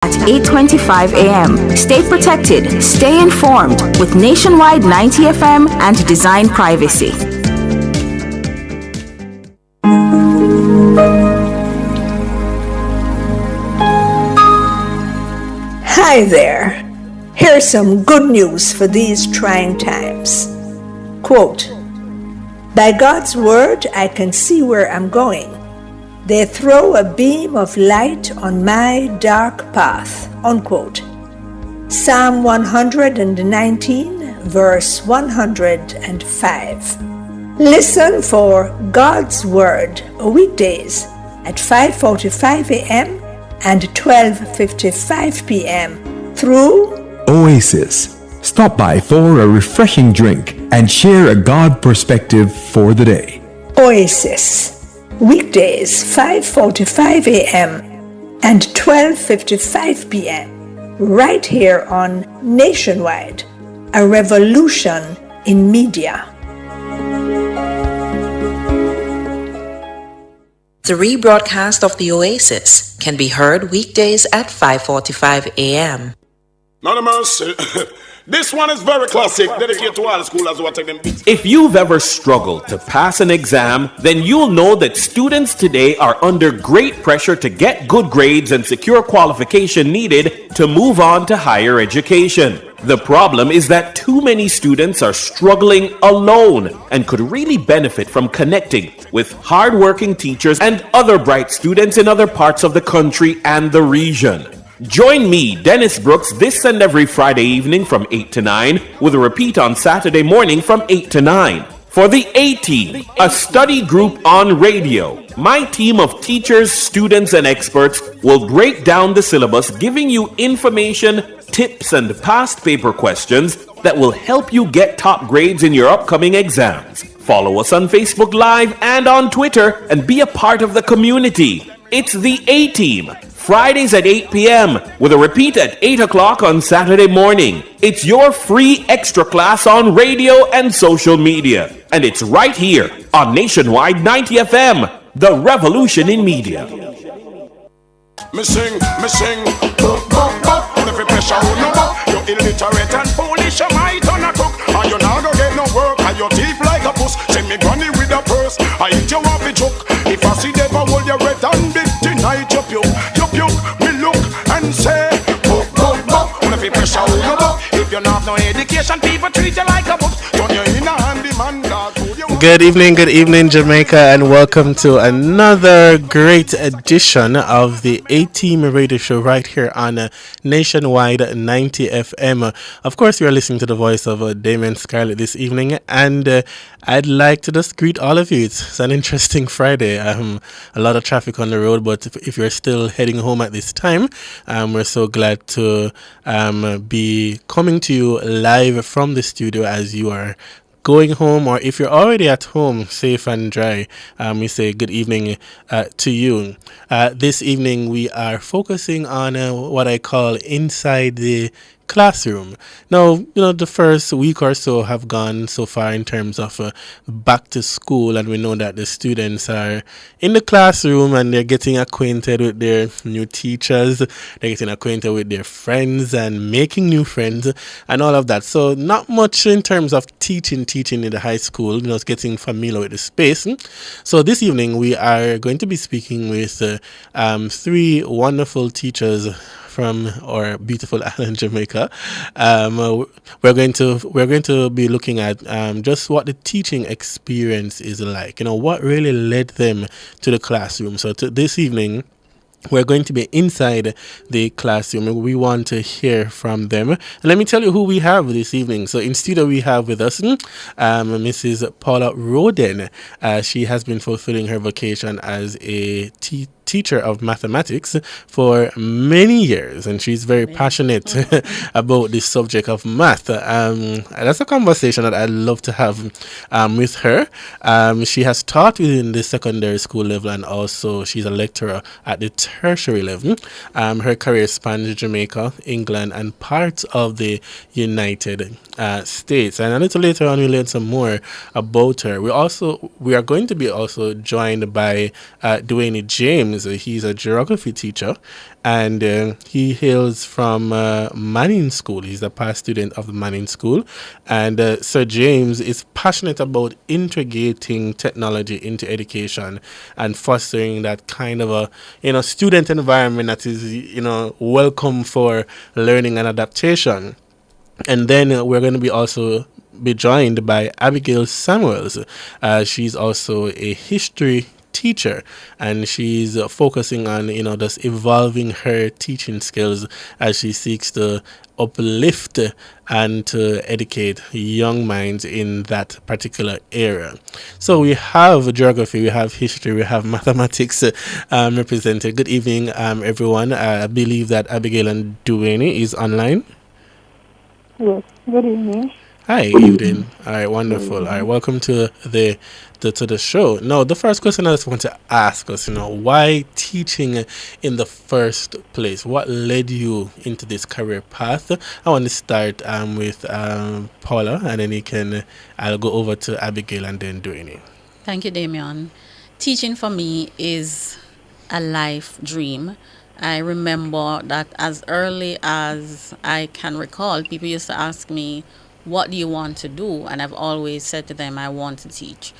at 8:25 a.m. Stay protected, stay informed with Nationwide 90 FM and Design Privacy. Hi there. Here's some good news for these trying times. Quote, "By God's word, I can see where I'm going. They throw a beam of light on my dark path." Unquote. Psalm 119, verse 105. Listen for God's Word weekdays at 5:45 a.m. and 12:55 p.m. through Oasis. Stop by for a refreshing drink and share a God perspective for the day. Oasis. Weekdays 5:45 a.m. and 12:55 p.m. right here on Nationwide, a revolution in media. The rebroadcast of the Oasis can be heard weekdays at 5:45 a.m. Not a mercy. This one is very classic, dedicated to all the schoolers who are taking them. If you've ever struggled to pass an exam, then you'll know that students today are under great pressure to get good grades and secure qualification needed to move on to higher education. The problem is that too many students are struggling alone and could really benefit from connecting with hardworking teachers and other bright students in other parts of the country and the region. Join me, Dennis Brooks, this and every Friday evening from 8 to 9, with a repeat on Saturday morning from 8 to 9. For the A-Team, a study group on radio, my team of teachers, students, and experts will break down the syllabus, giving you information, tips, and past paper questions that will help you get top grades in your upcoming exams. Follow us on Facebook Live and on Twitter and be a part of the community. It's the A-Team. Fridays at 8 p.m. with a repeat at 8 o'clock on Saturday morning. It's your free extra class on radio and social media. And it's right here on Nationwide 90 FM, the revolution in media. Me sing, buck, buck, buck. If you pressure on no buck, you illiterate and foolish, you might on a cook. And you not gonna get no work, and your teeth like a puss. Send me granny with a purse, I eat you off a joke. If I see devil hold your red and big tonight, you puke, me look and say, buck, buck, buck. If you pressure on no buck, if you not have no education, people treat you like a book. Turn you in a handy man, dog. Good evening, Jamaica, and welcome to another great edition of the A-Team Radio Show right here on Nationwide 90 FM. Of course, you are listening to the voice of Damien Scarlett this evening, and I'd like to just greet all of you. It's an interesting Friday. A lot of traffic on the road, but if you're still heading home at this time, we're so glad to be coming to you live from the studio as you are going home, or if you're already at home, safe and dry. We say good evening to you. This evening we are focusing on what I call inside the classroom. Now, the first week or so have gone so far in terms of back to school, and we know that the students are in the classroom and they're getting acquainted with their new teachers, they're getting acquainted with their friends and making new friends and all of that. So not much in terms of teaching in the high school, it's getting familiar with the space. So this evening we are going to be speaking with three wonderful teachers from our beautiful island, Jamaica. We're going to be looking at just what the teaching experience is like. What really led them to the classroom. So this evening, we're going to be inside the classroom and we want to hear from them. And let me tell you who we have this evening. So in studio we have with us Mrs. Paula Roden. She has been fulfilling her vocation as a teacher of mathematics for many years, and she's very passionate about the subject of math. That's a conversation that I'd love to have with her. She has taught within the secondary school level, and also she's a lecturer at the tertiary level. Her career spans Jamaica, England, and parts of the United States. And a little later on, we'll learn some more about her. We are going to be also joined by Dwayne James. James, he's a geography teacher, and he hails from Manning School. He's a past student of the Manning School, and Sir James is passionate about integrating technology into education and fostering that kind of a student environment that is welcome for learning and adaptation. And then we're going to be joined by Abigail Samuels. She's also a history teacher, and she's focusing on just evolving her teaching skills as she seeks to uplift and to educate young minds in that particular area. So we have geography, we have history, we have mathematics represented. Good evening, everyone. I believe that Abigail and Duane is online. Yes, good evening. Hi, evening. All right, wonderful. All right, welcome to the show. Now, the first question I just want to ask us, why teaching in the first place? What led you into this career path? I want to start with Paula, and then I'll go over to Abigail and then Duane. Thank you, Damian. Teaching for me is a life dream. I remember that as early as I can recall, people used to ask me, what do you want to do? And I've always said to them, I want to teach.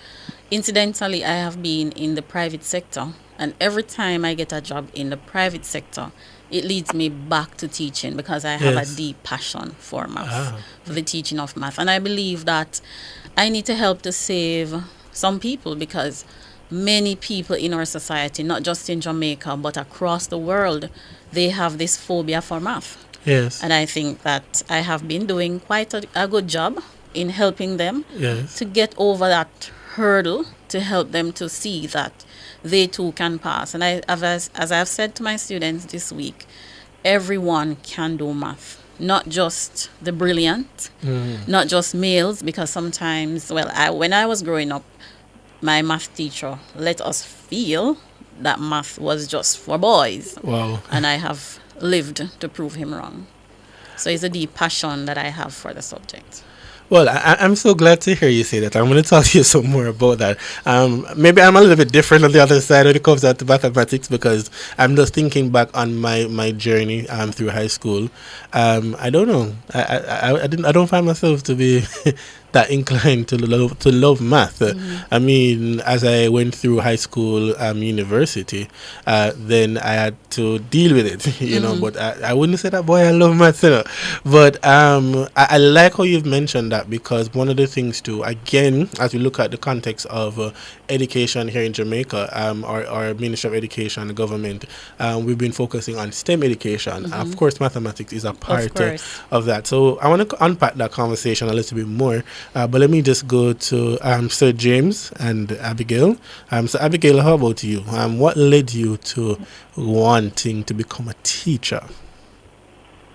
Incidentally, I have been in the private sector, and every time I get a job in the private sector, it leads me back to teaching because I have a deep passion for math, for the teaching of math. And I believe that I need to help to save some people, because many people in our society, not just in Jamaica, but across the world, they have this phobia for math. Yes. And I think that I have been doing quite a good job in helping them to get over that hurdle, to help them to see that they too can pass. And as I've said to my students this week, everyone can do math. Not just the brilliant, not just males, because sometimes, when I was growing up, my math teacher let us feel that math was just for boys. Wow. And I have lived to prove him wrong. So it's a deep passion that I have for the subject. Well, I'm so glad to hear you say that. I'm going to talk to you some more about that. Maybe I'm a little bit different on the other side when it comes to mathematics, because I'm just thinking back on my journey through high school. I don't know. I don't find myself to be that inclined to love math. I mean, as I went through high school, university, then I had to deal with it, but I wouldn't say that, boy, I love math, But I like how you've mentioned that, because one of the things too, again, as we look at the context of education here in Jamaica, our Ministry of Education, the government, we've been focusing on STEM education. Of course, mathematics is a part of that. So I want to unpack that conversation a little bit more. But let me just go to Sir James and Abigail. So Abigail, how about you? What led you to wanting to become a teacher?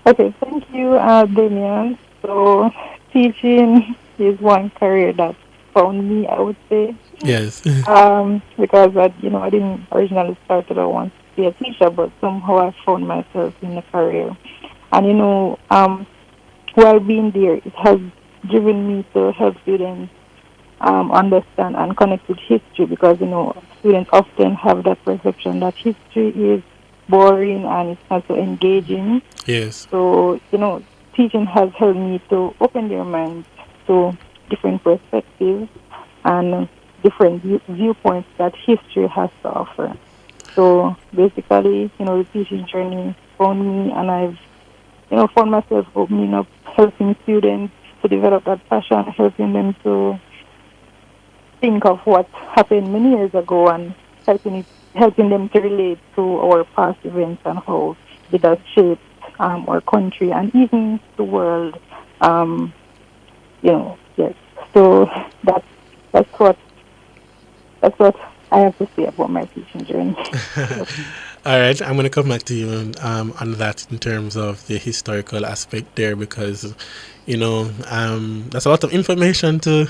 Okay, thank you, Damian. So teaching is one career that found me, I would say. Yes. Because I didn't originally start I want to be a teacher, but somehow I found myself in a career. And while being there, it has driven me to help students understand and connect with history, because students often have that perception that history is boring and it's not so engaging. Yes. So teaching has helped me to open their minds to different perspectives and different viewpoints that history has to offer. So basically, the teaching journey found me, and I've found myself opening up, helping students to develop that passion, helping them to think of what happened many years ago, and helping them to relate to our past events and how it has shaped our country and even the world. Yes. So that's what I have to say about my teaching journey. All right, I'm going to come back to you on that in terms of the historical aspect there, because that's a lot of information to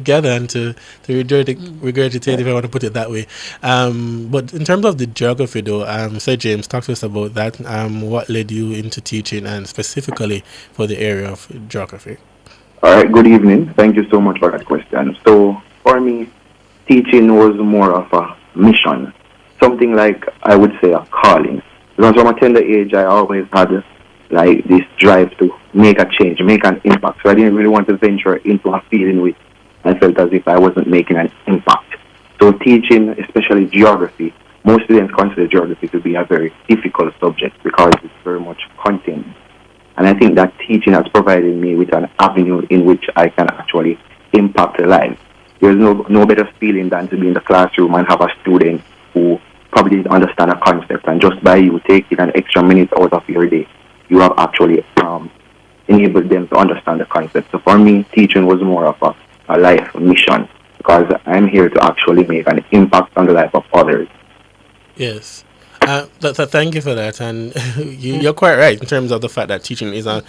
gather and to regurgitate, if I want to put it that way. But in terms of the geography, though, Sir James, talk to us about that. What led you into teaching, and specifically for the area of geography? All right, good evening. Thank you so much for that question. So for me, teaching was more of a mission. something like, I would say, a calling. Because from a tender age, I always had like this drive to make a change, make an impact. So I didn't really want to venture into a field in which I felt as if I wasn't making an impact. So teaching, especially geography, most students consider geography to be a very difficult subject because it's very much content. And I think that teaching has provided me with an avenue in which I can actually impact lives. There's no better feeling than to be in the classroom and have a student who probably didn't understand a concept, and just by you taking an extra minute out of your day, you have actually enabled them to understand the concept. So for me, teaching was more of a life mission, because I'm here to actually make an impact on the life of others. Yes. Thank you for that, and you're quite right in terms of the fact that teaching is a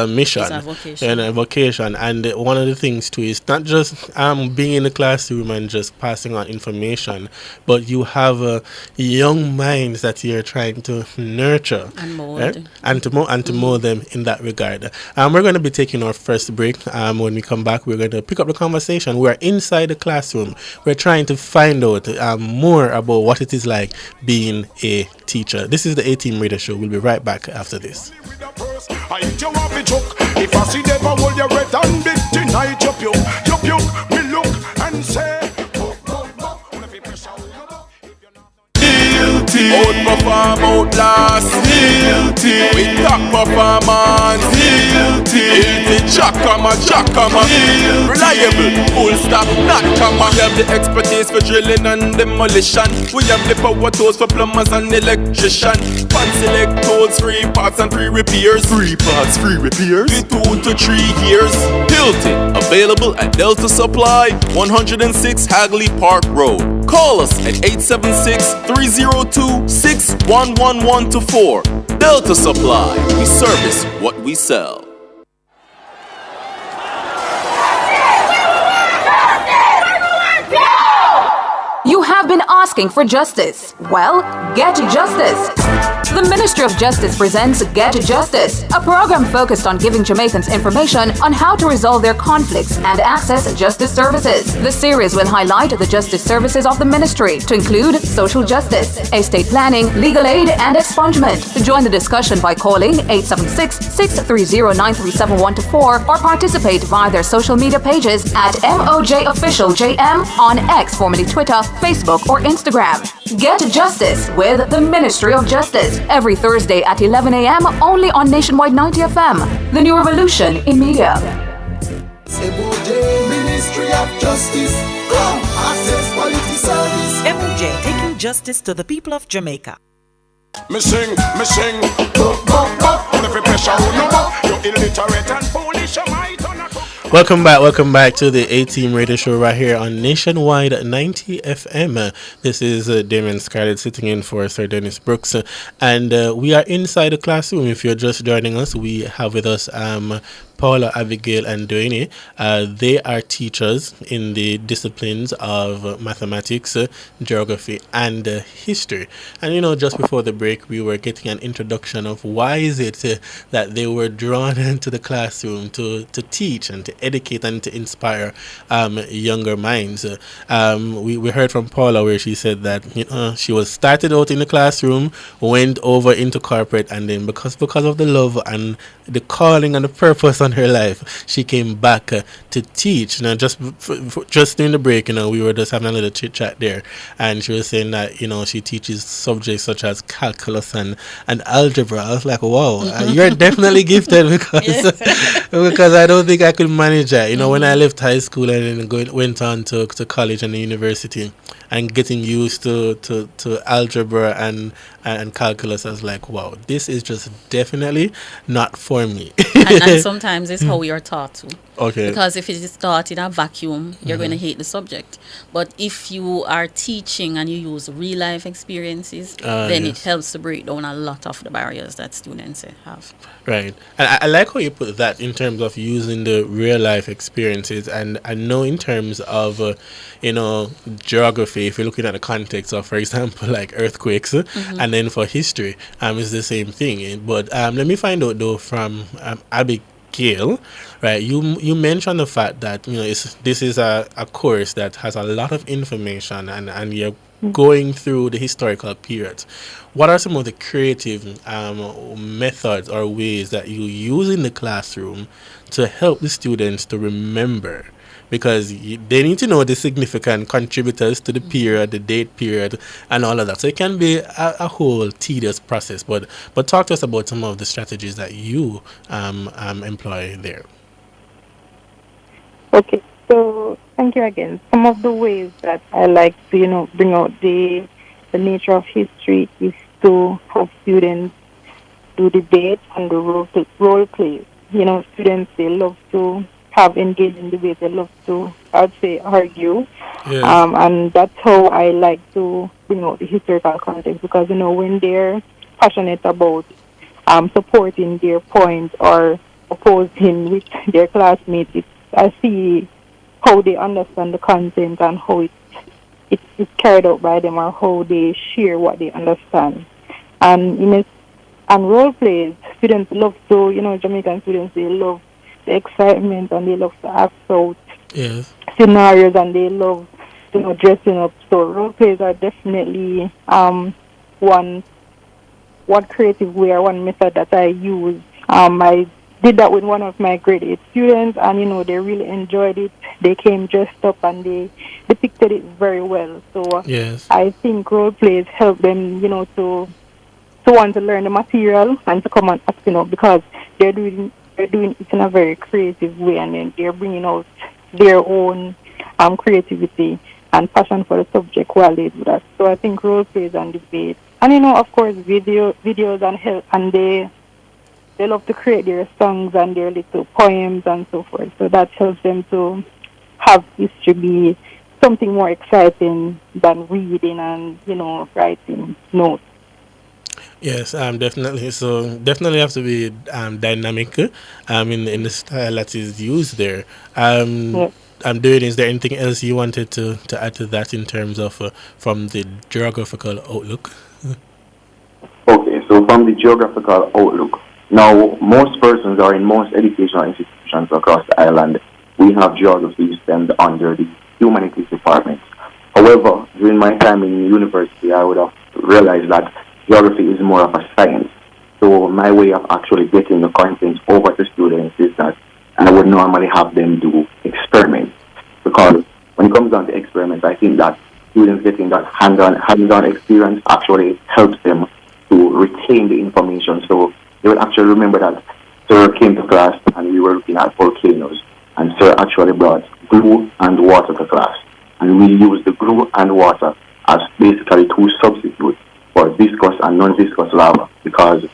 mission, It's a vocation. and a vocation. And one of the things too is not just being in the classroom and just passing on information, but you have young minds that you're trying to nurture And mold. right? and to mold them in that regard. We're going to be taking our first break. When we come back, we're going to pick up the conversation. We're inside the classroom. We're trying to find out more about what it is like being a teacher. This is the A-Team Radio Show. We'll be right back after this. I hit you off the joke. If I see them, I hold your red and big tonight. You puke, me look and say, guilty. Outperform, outlast. Guilty. With top performance. Guilty. Guilty. Jackama. Reliable. Full stop. Not comma. We have the expertise for drilling and demolition. We have the power tools for plumbers and electrician. Fancy select tools, 3 parts and 3 repairs. 3 parts, 3 repairs. 2 to 3 years. Hilton. Available at Delta Supply, 106 Hagley Park Road. Call us at 876-302-6111-4. Delta Supply. We service what we sell. You have been asking for justice. Well, get justice. The Ministry of Justice presents Get Justice, a program focused on giving Jamaicans information on how to resolve their conflicts and access justice services. The series will highlight the justice services of the ministry, to include social justice, estate planning, legal aid, and expungement. Join the discussion by calling 876-630-93714 or participate via their social media pages at MOJ Official JM on X, formerly Twitter, Facebook, or Instagram. Get Justice with the Ministry of Justice every Thursday at 11 a.m. only on Nationwide 90 FM, the new revolution in media. MOJ Ministry of Justice, come access quality service. MOJ taking justice to the people of Jamaica. Me sing, buck, and if you pressure who no more, you illiterate and foolish, you might on a cook. Welcome back to the A-Team Radio Show right here on Nationwide 90 FM. This is Damien Scarlett sitting in for Sir Dennis Brooks, and we are inside the classroom. If you're just joining us, we have with us Paula, Abigail, and Duane. They are teachers in the disciplines of mathematics, geography, and history. And just before the break, we were getting an introduction of why is it that they were drawn into the classroom to teach and to educate and to inspire younger minds. We heard from Paula where she said that she was started out in the classroom, went over into corporate, and then because of the love and the calling and the purpose on her life, she came back to teach. Just during the break, we were just having a little chit chat there, and she was saying that she teaches subjects such as calculus and algebra. I was like, wow, you're definitely gifted because I don't think I could manage that. When I left high school and then went on to college and the university, and getting used to algebra and calculus, I was like, wow, this is just definitely not for me. and sometimes it's how we are taught to. Okay. Because if it is taught in a vacuum, you're going to hate the subject. But if you are teaching and you use real life experiences, then it helps to break down a lot of the barriers that students have. Right. And I like how you put that in terms of using the real life experiences. And I know in terms of, geography, if you're looking at the context of, for example, like earthquakes, and then for history, it's the same thing. But let me find out, though, from Abigail, right? You mentioned the fact that this is a course that has a lot of information, and you're going through the historical periods, what are some of the creative methods or ways that you use in the classroom to help the students to remember? Because they need to know the significant contributors to the period, the date period, and all of that. So it can be a whole tedious process. But talk to us about some of the strategies that you employ there. Okay, so thank you again. Some of the ways that I like to, bring out the nature of history is to have students do the date and the role play. Students, they love to have engaged in debate. They love to, I'd say, argue. Yes. And that's how I like to bring out the historical context, because, when they're passionate about supporting their point or opposing with their classmates, I see how they understand the content and how it's carried out by them, or how they share what they understand. And role plays, students love to, Jamaican students, they love the excitement and they love to act out scenarios, and they love, dressing up. So role plays are definitely one creative way or one method that I use. I did that with one of my grade 8 students, and they really enjoyed it. They came dressed up and they depicted it very well. So I think role plays help them, to want to learn the material and to come and act, because they're doing it in a very creative way, and then they're bringing out their own creativity and passion for the subject while they do that. So I think role plays and debate, and of course videos and help, and they love to create their songs and their little poems and so forth. So that helps them to have history be something more exciting than reading and writing notes. Yes, definitely. So definitely have to be dynamic in the style that is used there. Doing. Is there anything else you wanted to add to that in terms of from the geographical outlook? Okay, so from the geographical outlook, now most persons or in most educational institutions across the island, we have geography STEM under the humanities department. However, during my time in university, I would have realized that geography is more of a science. So my way of actually getting the content over to students is that I would normally have them do experiments. Because when it comes down to experiments, I think that students getting that hands-on experience actually helps them to retain the information. So they will actually remember that Sir came to class and we were looking at volcanoes, and Sir actually brought glue and water to class. And we used the glue and water as basically two substitutes for viscous and non-viscous lava, because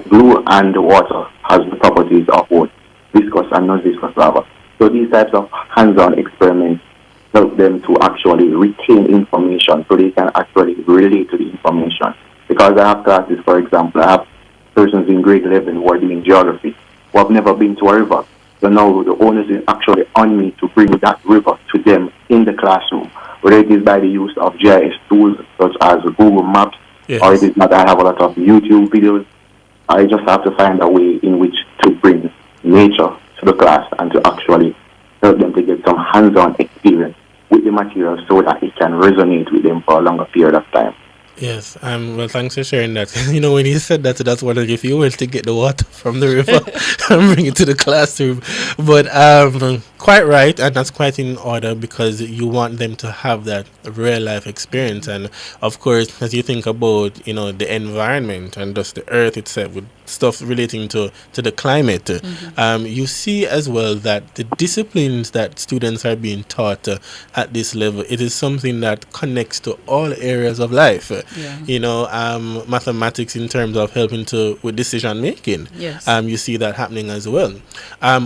glue and water has the properties of both viscous and non-viscous lava. So these types of hands-on experiments help them to actually retain information so they can actually relate to the information. Because I have classes, for example, I have persons in grade 11 who are doing geography who have never been to a river. So now the onus is actually on me to bring that river to them in the classroom, whether it is by the use of GIS tools such as Google Maps, or it is not. I have a lot of YouTube videos. I just have to find a way in which to bring nature to the class and to actually help them to get some hands-on experience with the material so that it can resonate with them for a longer period of time. Yes, well, thanks for sharing that. When you said that, that's wondering if you were to get the water from the river and bring it to the classroom. But quite right, and that's quite in order, because you want them to have that real life experience. And of course, as you think about the environment and just the earth itself, with stuff relating to the climate, you see as well that the disciplines that students are being taught at this level, it is something that connects to all areas of life. Mathematics in terms of helping with decision making. Yes. You see that happening as well.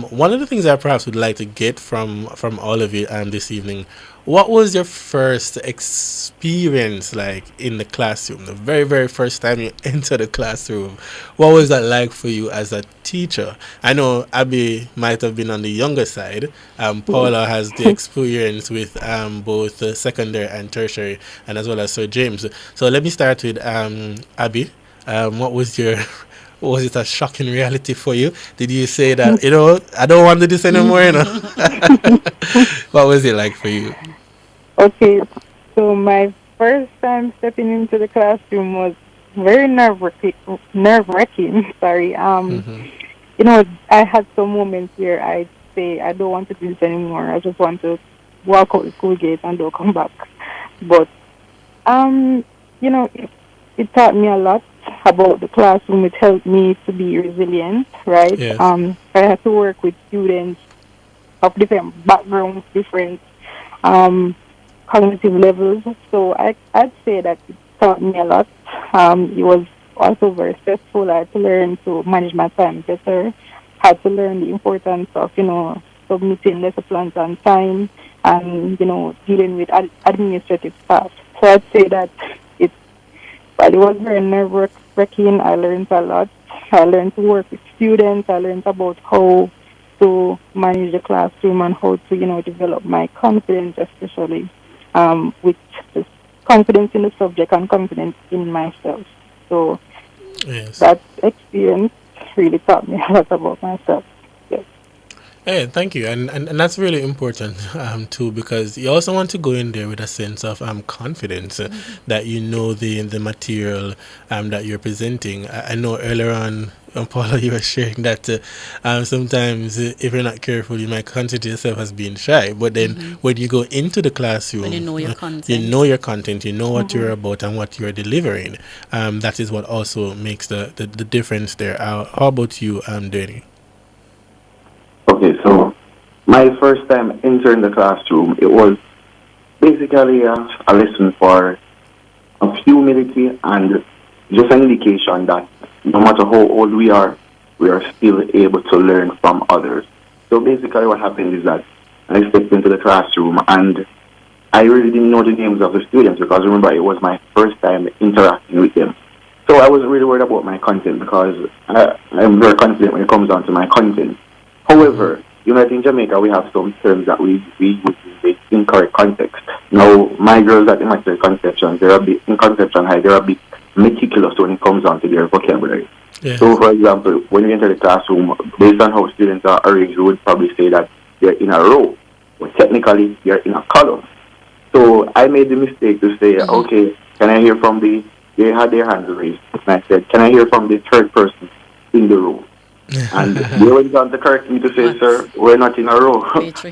One of the things I perhaps would like to get from all of you this evening, what was your first experience like in the classroom? The very, very first time you entered the classroom, what was that like for you as a teacher? I know Abby might have been on the younger side. Paula has the experience with both secondary and tertiary, and as well as Sir James. So let me start with Abby. What was it a shocking reality for you? Did you say that, I don't want to do this anymore, What was it like for you? Okay, so my first time stepping into the classroom was very nerve-wracking. Sorry. You know, I had some moments where I'd say, I don't want to do this anymore. I just want to walk out the school gate and don't come back. But, you know, it taught me a lot about the classroom. It helped me to be resilient, right? Yes. I had to work with students of different backgrounds, different cognitive levels. So I'd say that it taught me a lot. It was also very stressful. I had to learn to manage my time better. Had to learn the importance of, you know, submitting lesson plans on time and, you know, dealing with administrative staff. So I'd say that while it was very nerve-wracking, I learned a lot. I learned to work with students. I learned about how to manage the classroom and how to, you know, develop my confidence, especially with the confidence in the subject and confidence in myself. So that experience really taught me a lot about myself. Yes. Hey, thank you, and that's really important too, because you also want to go in there with a sense of confidence that you know the material that you're presenting. I know earlier on, Paula, you were sharing that sometimes if you're not careful, you might consider yourself as being shy. But then when you go into the classroom, when you know your content, you know what you're about and what you're delivering. That is what also makes the difference there. How about you, Danny? Okay, so my first time entering the classroom, it was basically a lesson for humility and just an indication that no matter how old we are still able to learn from others. So basically what happened is that I stepped into the classroom and I really didn't know the names of the students because remember it was my first time interacting with them. So I wasn't really worried about my content because I'm very confident when it comes down to my content. However, you know, in Jamaica we have some terms that we use in incorrect context. Now, my girls at Immaculate Conception, they're a bit, in Conception High, they're a bit meticulous when it comes down to their vocabulary. Yes. So, for example, when you enter the classroom, based on how students are arranged, you would probably say that they're in a row, but technically they're in a column. So I made the mistake to say, okay, can I hear from they had their hands raised, and I said, can I hear from the third person in the row? And they went on to correct me to say, sir, we're not in a row,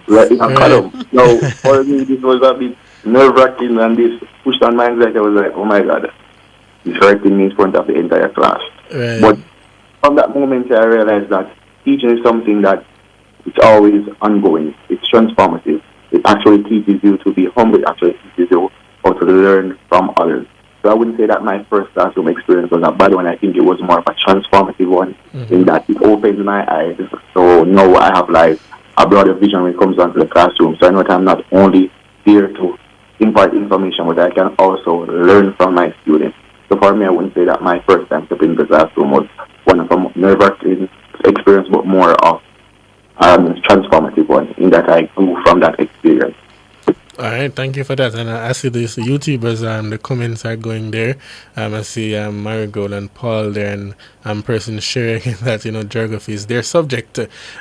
we're in a column. Now, for me, this was a bit nerve-wracking, and this pushed on my anxiety. I was like, oh my God, he's correcting me in front of the entire class. Right. But from that moment, I realized that teaching is something that it's always ongoing. It's transformative. It actually teaches you to be humble. It actually teaches you how to learn from others. So I wouldn't say that my first classroom experience was a bad one. I think it was more of a transformative one in that it opened my eyes. So now I have like a broader vision when it comes down to the classroom. So I know that I'm not only here to impart information, but I can also learn from my students. So for me, I wouldn't say that my first time stepping into the classroom was one of a nerve-wracking experience, but more of a transformative one in that I grew from that experience. All right, thank you for that. And I see these YouTubers, the comments are going there. I see Marigold and Paul there, and person sharing that, you know, geography is their subject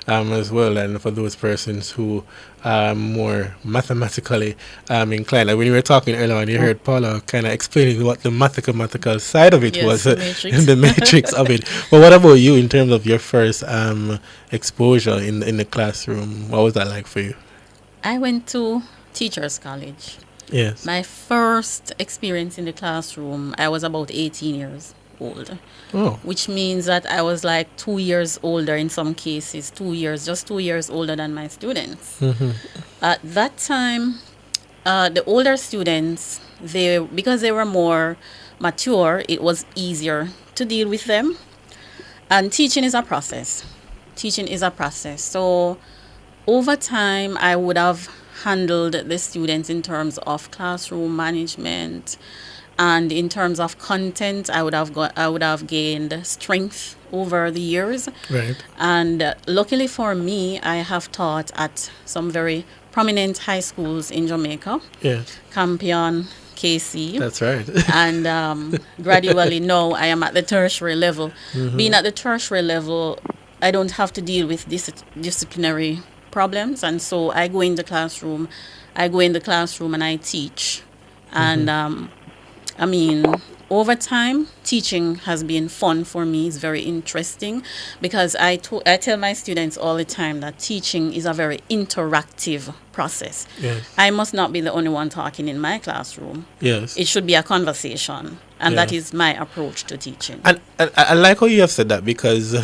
as well. And for those persons who are more mathematically inclined, like when you were talking earlier on, you heard Paula kind of explaining what the mathematical side of it was, the matrix of it. But what about you in terms of your first exposure in the classroom? What was that like for you? I went to Teachers College. Yes. My first experience in the classroom, I was about 18 years old. Oh. Which means that I was like 2 years older in some cases, 2 years, just 2 years older than my students. At that time, the older students, because they were more mature, it was easier to deal with them. And teaching is a process. So over time, I would have handled the students in terms of classroom management, and in terms of content, I would have gained strength over the years. Right. And luckily for me, I have taught at some very prominent high schools in Jamaica. Yes. Campion, KC. That's right. And gradually now I am at the tertiary level. Being at the tertiary level, I don't have to deal with disciplinary problems, and so I go in the classroom and I teach, And I mean, over time, teaching has been fun for me. It's very interesting because I tell my students all the time that teaching is a very interactive process. Yes. I must not be the only one talking in my classroom. Yes. It should be a conversation. And that is my approach to teaching. And I like how you have said that because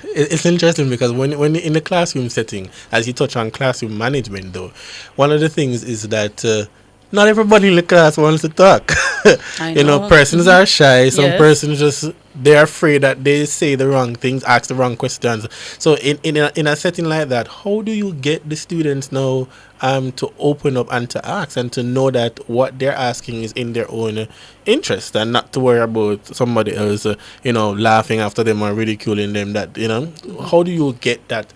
it's interesting because when in the classroom setting, as you touch on classroom management though, one of the things is that not everybody in the class wants to talk. You know, persons are shy. Some persons just, they're afraid that they say the wrong things, ask the wrong questions. So in a setting like that, how do you get the students now to open up and to ask and to know that what they're asking is in their own interest and not to worry about somebody else, laughing after them or ridiculing them? That, how do you get that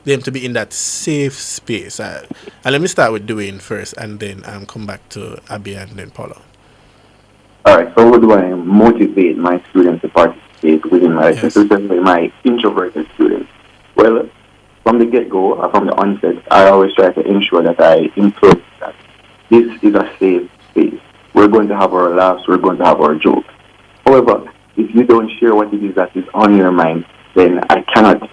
them to be in that safe space? And let me start with Dwayne first, and then come back to Abby and then Paula. All right. So how do I motivate my students to participate within my lessons, especially my introverted students? Well, from the get-go, or from the onset, I always try to ensure that I include that this is a safe space. We're going to have our laughs. We're going to have our jokes. However, if you don't share what it is that is on your mind, then I cannot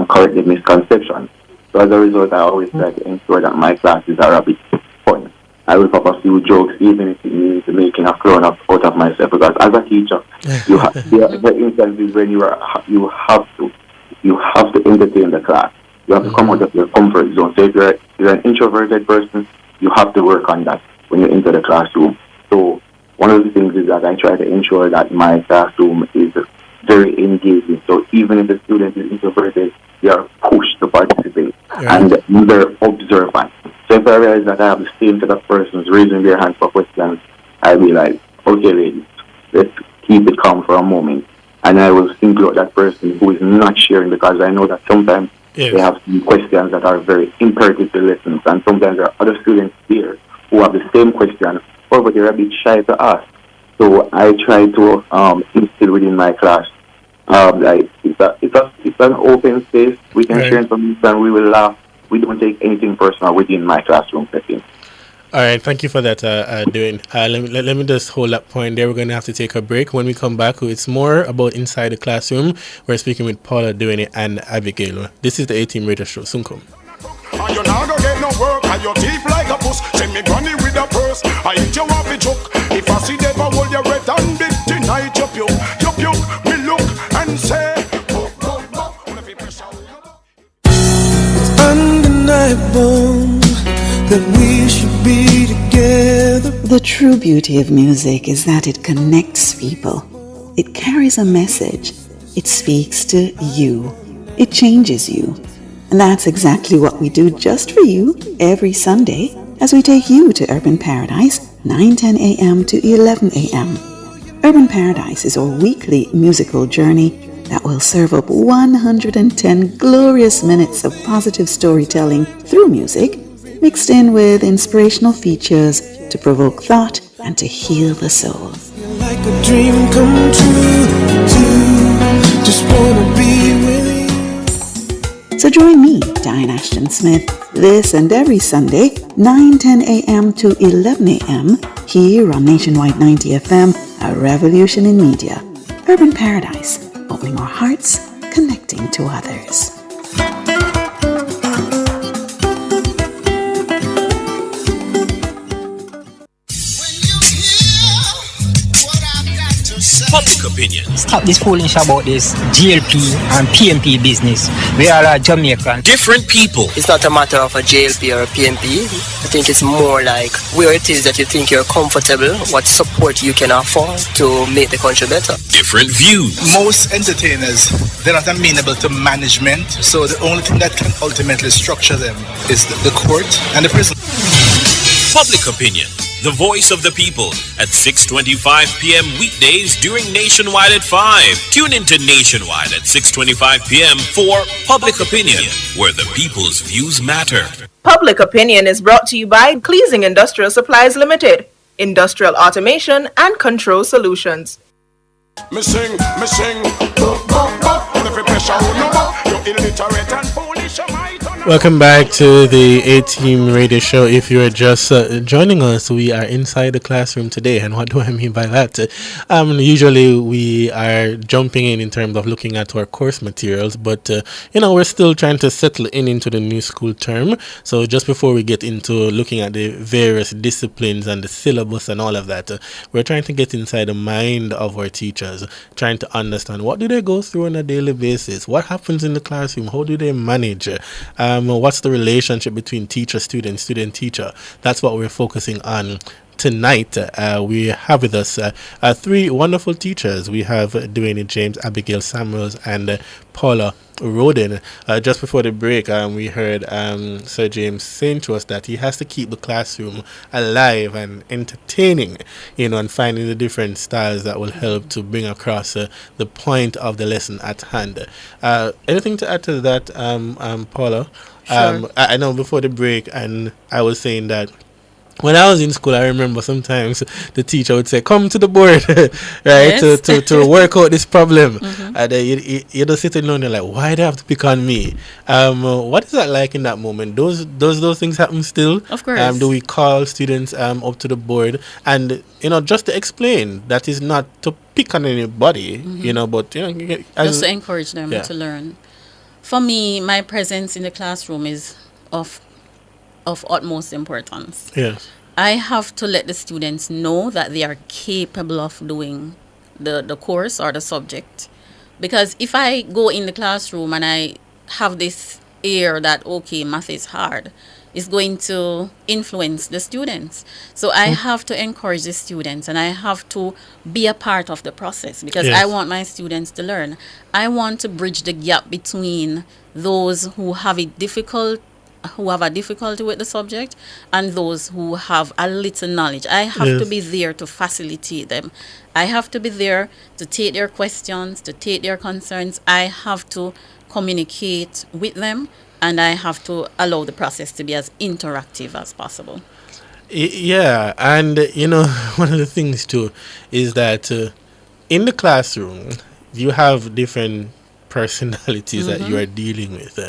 correct the misconception. So as a result, I always try to ensure that my classes are a bit fun. I will pop a few jokes, even if it means making a clown out of myself. Because as a teacher, you have there are instances when you have to entertain the class. You have to come out of your comfort zone. So if you're an introverted person, you have to work on that when you enter the classroom. So one of the things is that I try to ensure that my classroom is very engaging. So even if the student is introverted, they are pushed to participate and they're observant. So if I realize that I have the same set of persons raising their hands for questions, I'll be like, okay, ladies, let's keep it calm for a moment. And I will single out that person who is not sharing, because I know that sometimes they have some questions that are very imperative to lessons, and sometimes there are other students here who have the same question, but they're a bit shy to ask. So I try to instill within my class, like it's an open space. We can share information, we will laugh. We don't take anything personal within my classroom setting. All right, thank you for that, Dwayne. Let me just hold that point there. We're going to have to take a break. When we come back, it's more about inside the classroom. We're speaking with Paula, Dwayne, and Abigail. This is the A-Team Radio Show. Soon come. And you not gonna get no work, and your teeth like a puss. Send me granny with a purse, I eat you off the joke. If I see them, I hold your red and big tonight. You puke, me look and say, undeniable that we should be together. The true beauty of music is that it connects people. It carries a message. It speaks to you. It changes you. And that's exactly what we do just for you every Sunday as we take you to Urban Paradise, 9:10 a.m. to 11 a.m. Urban Paradise is our weekly musical journey that will serve up 110 glorious minutes of positive storytelling through music, mixed in with inspirational features to provoke thought and to heal the soul. Like a dream come true, just wanna be with you. So join me, Diane Ashton Smith, this and every Sunday, 9:10 a.m. to 11 a.m. here on Nationwide 90 FM, a revolution in media. Urban Paradise, opening our hearts, connecting to others. Public opinion. Stop this foolish about this GLP and PMP business. We are a Jamaican. Different people. It's not a matter of a JLP or a PMP. I think it's more like where it is that you think you're comfortable, what support you can afford to make the country better. Different views. Most entertainers, they're not amenable to management, so the only thing that can ultimately structure them is the court and the prison. Public opinion. The voice of the people at 6:25 p.m. weekdays during Nationwide at 5. Tune into Nationwide at 6:25 p.m. for Public Opinion, where the people's views matter. Public Opinion is brought to you by Cleasing Industrial Supplies Limited, Industrial Automation and Control Solutions. me sing, every pressure, you illiterate and foolish, you might Welcome back to the A-Team Radio Show. If you are just joining us, we are inside the classroom today. And what do I mean by that? Usually we are jumping in terms of looking at our course materials, but we're still trying to settle into the new school term. So just before we get into looking at the various disciplines and the syllabus and all of that, we're trying to get inside the mind of our teachers, trying to understand what do they go through on a daily basis, what happens in the classroom, how do they manage, what's the relationship between teacher, student, student, teacher. That's what we're focusing on tonight. We have with us three wonderful teachers. We have Dwayne James, Abigail Samuels, and Paula Roden. Just before the break, we heard Sir James saying to us that he has to keep the classroom alive and entertaining, and finding the different styles that will help to bring across the point of the lesson at hand. Anything to add to that, Paula? Sure. I know before the break, and I was saying that when I was in school, I remember sometimes the teacher would say, "Come to the board," right, Yes. to work out this problem. Mhm. And you're just sitting down there like, why do they have to pick on me? What is that like in that moment? Those things happen still? Of course. Do we call students up to the board and just to explain that is not to pick on anybody, but Just to encourage them yeah. to learn. For me, my presence in the classroom is of utmost importance. Yes. I have to let the students know that they are capable of doing the course or the subject. Because if I go in the classroom and I have this air that, okay, math is hard, it's going to influence the students. So I have to encourage the students and I have to be a part of the process because Yes. I want my students to learn. I want to bridge the gap between those who have a difficulty with the subject and those who have a little knowledge. I have to Yes. be there to facilitate them. I have to be there to take their questions, to take their concerns. I have to communicate with them and I have to allow the process to be as interactive as possible. Yeah, and one of the things too is that in the classroom you have different personalities that you are dealing with.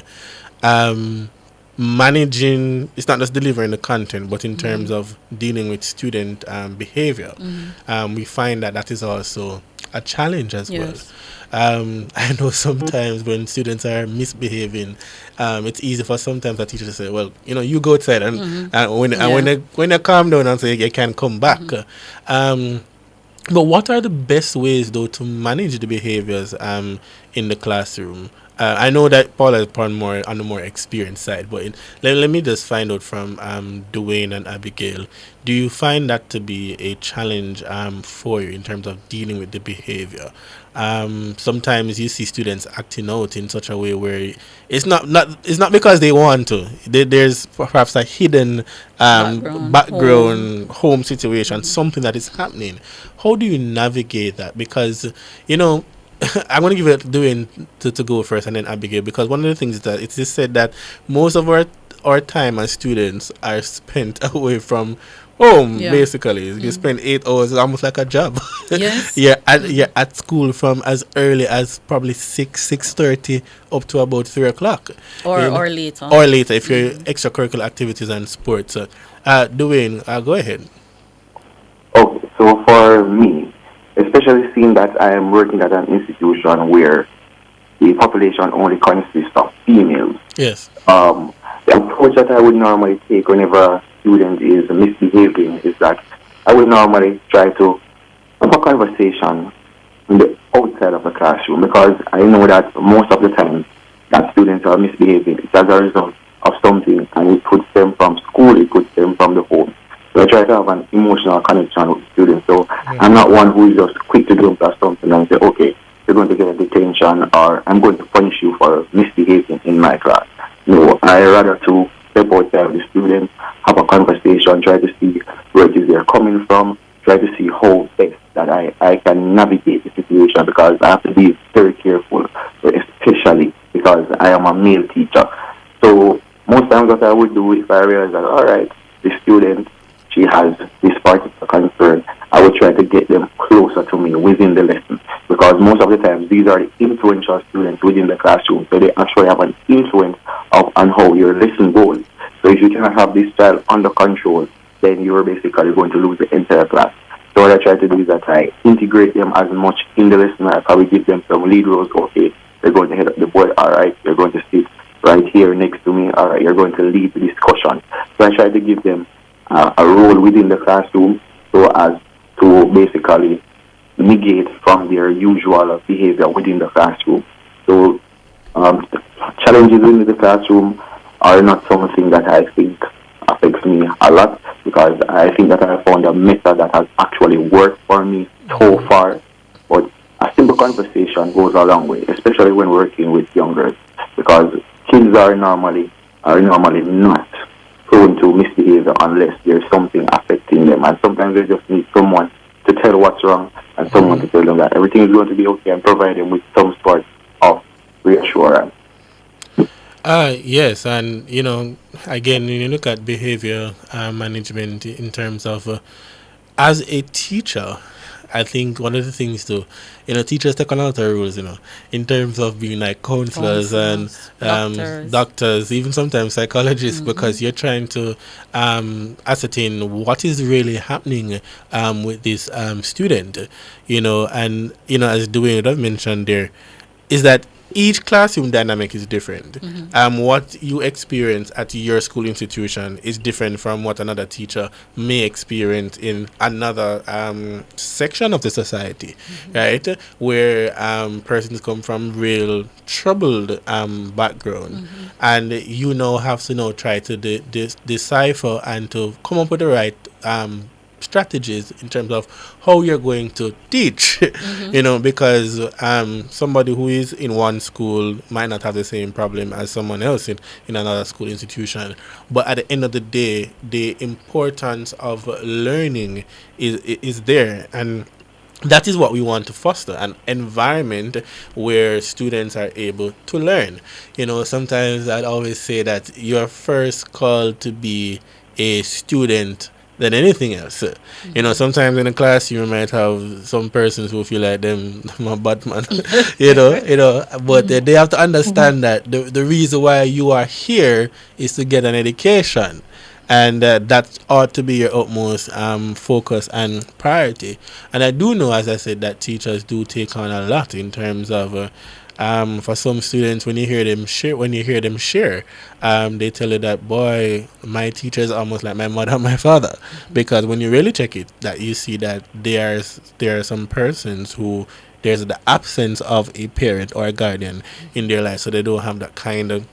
Managing, it's not just delivering the content, but in terms of dealing with student behavior, we find that is also a challenge as Yes. well. I know sometimes when students are misbehaving, it's easy for sometimes a teacher to say, well, you go outside and when they calm down and say you can come back. But what are the best ways though to manage the behaviors in the classroom? I know that Paul is probably on the more experienced side, but let me just find out from Dwayne and Abigail. Do you find that to be a challenge for you in terms of dealing with the behavior? Sometimes you see students acting out in such a way where it's not because they want to. There's perhaps a hidden background home situation, something that is happening. How do you navigate that? Because I'm going to give it to Dwayne to go first and then Abigail, because one of the things is that it's just said that most of our time as students are spent away from home, basically. You spend 8 hours, it's almost like a job. Yes. You're at school from as early as probably 6:30 up to about 3 o'clock. Or later. Or later if you're extracurricular activities and sports. Dwayne, go ahead. Okay, so for me, especially seeing that I am working at an institution where the population only consists of females. Yes. The approach that I would normally take whenever a student is misbehaving is that I would normally try to have a conversation on the outside of the classroom, because I know that most of the time that students are misbehaving, it's as a result of something, and it puts them from school, it puts them from the home. So I try to have an emotional connection with students. So I'm not one who is just quick to jump at something and say, okay, you're going to get a detention or I'm going to punish you for misbehaving in my class. No, I rather to step outside of the students, have a conversation, try to see where it is they're coming from, try to see how best that I can navigate the situation, because I have to be very careful, especially because I am a male teacher. So most times what I would do if I realize that, all right, the student, she has this particular concern, I would try to get them closer to me within the lesson, because most of the times these are the influential students within the classroom, so they actually have an influence on how your lesson goes. So if you cannot have this child under control, then you're basically going to lose the entire class. So what I try to do is that I integrate them as much in the lesson. I probably give them some lead roles. Okay, they're going to head up the board. All right, you're going to sit right here next to me. All right, you're going to lead the discussion. So I try to give them a role within the classroom so as to basically negate from their usual behavior within the classroom. So challenges in the classroom are not something that I think affects me a lot, because I think that I found a method that has actually worked for me so far. But a simple conversation goes a long way, especially when working with young girls, because kids are normally not prone to misbehavior unless there's something affecting them, and sometimes they just need someone to tell what's wrong and someone to tell them that everything is going to be okay and provide them with some sort of reassurance. Yes, and again, when you look at behavior management in terms of as a teacher, I think one of the things too, teachers take on a lot of roles, in terms of being like counselors and doctors, even sometimes psychologists, because you're trying to ascertain what is really happening with this student, and as Dwayne have mentioned there, is that each classroom dynamic is different. What you experience at your school institution is different from what another teacher may experience in another section of the society, right? Where persons come from real troubled background, and have to try to decipher and to come up with the right strategies in terms of how you're going to teach, because somebody who is in one school might not have the same problem as someone else in another school institution. But at the end of the day, the importance of learning is there, and that is what we want to foster, an environment where students are able to learn. Sometimes I'd always say that you're first called to be a student than anything else. Sometimes in a class you might have some persons who feel like them a bad man, but they have to understand that the reason why you are here is to get an education, and that ought to be your utmost focus and priority. And I do know, as I said, that teachers do take on a lot in terms of for some students, when you hear them share, they tell you that, boy, my teacher is almost like my mother and my father, because when you really check it, that you see that there are some persons who there's the absence of a parent or a guardian in their life, so they don't have that kind of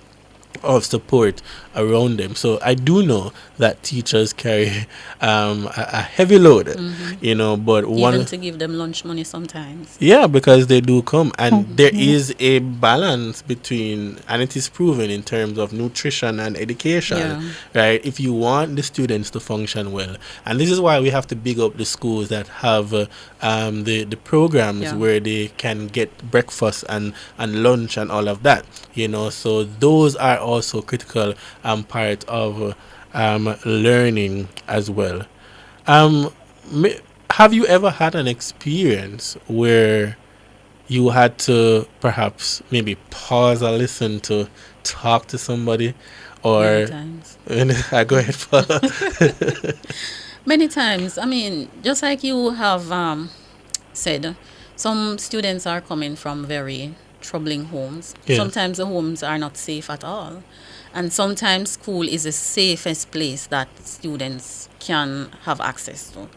support around them. So I do know that teachers carry a heavy load, but even to give them lunch money sometimes. Yeah, because they do come, and there is a balance between, and it is proven in terms of nutrition and education, right? If you want the students to function well, and this is why we have to big up the schools that have the programs where they can get breakfast and lunch and all of that, so those are also critical part of learning as well. Have you ever had an experience where you had to perhaps maybe pause or listen to talk to somebody, or many times? I go ahead, Paula. Many times. I mean, just like you have said, some students are coming from very troubling homes. Sometimes the homes are not safe at all, and sometimes school is the safest place that students can have access to.